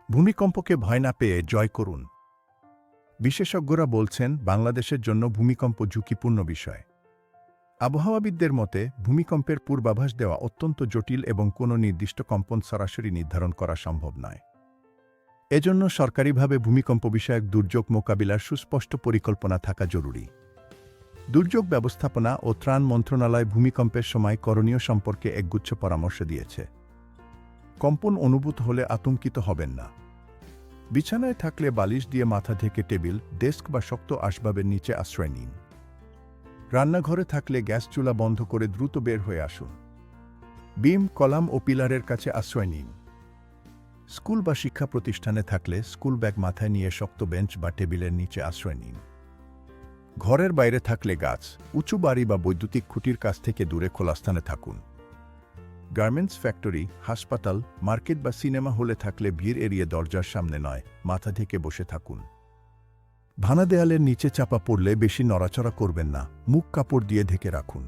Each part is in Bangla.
ভূমিকম্পকে ভয় না পেয়ে জয় করুন। বিশেষজ্ঞরা বলছেন বাংলাদেশের জন্য ভূমিকম্প ঝুঁকিপূর্ণ বিষয়। আবহাওয়াবিদদের মতে ভূমিকম্পের পূর্বাভাস দেওয়া অত্যন্ত জটিল এবং কোনো নির্দিষ্ট কম্পন সরাসরি নির্ধারণ করা সম্ভব নয়। এজন্য সরকারিভাবে ভূমিকম্প বিষয়ক দুর্যোগ মোকাবিলার সুস্পষ্ট পরিকল্পনা থাকা জরুরি। দুর্যোগ ব্যবস্থাপনা ও ত্রাণ মন্ত্রণালয় ভূমিকম্পের সময় করণীয় সম্পর্কে একগুচ্ছ পরামর্শ দিয়েছে। কম্পন অনুভূত হলে আতঙ্কিত হবেন না। বিছানায় থাকলে বালিশ দিয়ে মাথা ঢেকে টেবিল, ডেস্ক বা শক্ত আসবাবের নিচে আশ্রয় নিন। রান্নাঘরে থাকলে গ্যাস চুলা বন্ধ করে দ্রুত বের হয়ে আসুন। বিম, কলাম ও পিলারের কাছে আশ্রয় নিন। স্কুল বা শিক্ষা প্রতিষ্ঠানে থাকলে স্কুল ব্যাগ মাথায় নিয়ে শক্ত বেঞ্চ বা টেবিলের নিচে আশ্রয় নিন। ঘরের বাইরে থাকলে গাছ, উঁচু বাড়ি বা বৈদ্যুতিক খুঁটির কাছ থেকে দূরে খোলা স্থানে থাকুন। গার্মেন্টস ফ্যাক্টরি, হাসপাতাল, মার্কেট বা সিনেমা হলে থাকলে ভিড় এড়িয়ে দরজার সামনে নয়, মাথা ঢেকে বসে থাকুন। ভাঙা দেয়ালের নিচে চাপা পড়লে বেশি নড়াচড়া করবেন না, মুখ কাপড় দিয়ে ঢেকে রাখুন।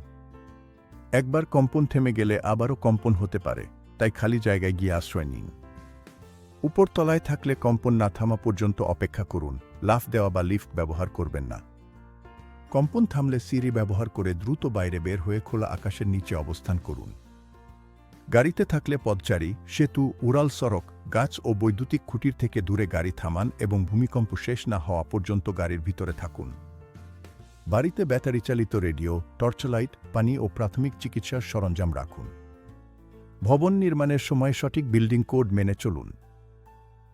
একবার কম্পন থেমে গেলে আবারও কম্পন হতে পারে, তাই খালি জায়গায় গিয়ে আশ্রয় নিন। উপরতলায় থাকলে কম্পন না থামা পর্যন্ত অপেক্ষা করুন, লাফ দেওয়া বা লিফট ব্যবহার করবেন না। কম্পন থামলে সিঁড়ি ব্যবহার করে দ্রুত বাইরে বের হয়ে খোলা আকাশের নিচে অবস্থান করুন। গাড়িতে থাকলে পথচারী, সেতু, উড়াল সড়ক, গাছ ও বৈদ্যুতিক খুঁটির থেকে দূরে গাড়ি থামান এবং ভূমিকম্প শেষ না হওয়া পর্যন্ত গাড়ির ভিতরে থাকুন। বাড়িতে ব্যাটারি চালিত রেডিও, টর্চলাইট, পানি ও প্রাথমিক চিকিৎসার সরঞ্জাম রাখুন। ভবন নির্মাণের সময় সঠিক বিল্ডিং কোড মেনে চলুন।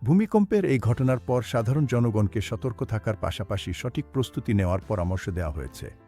ভূমিকম্পের এই ঘটনার পর সাধারণ জনগণকে সতর্ক থাকার পাশাপাশি সঠিক প্রস্তুতি নেওয়ার পরামর্শ দেওয়া হয়েছে।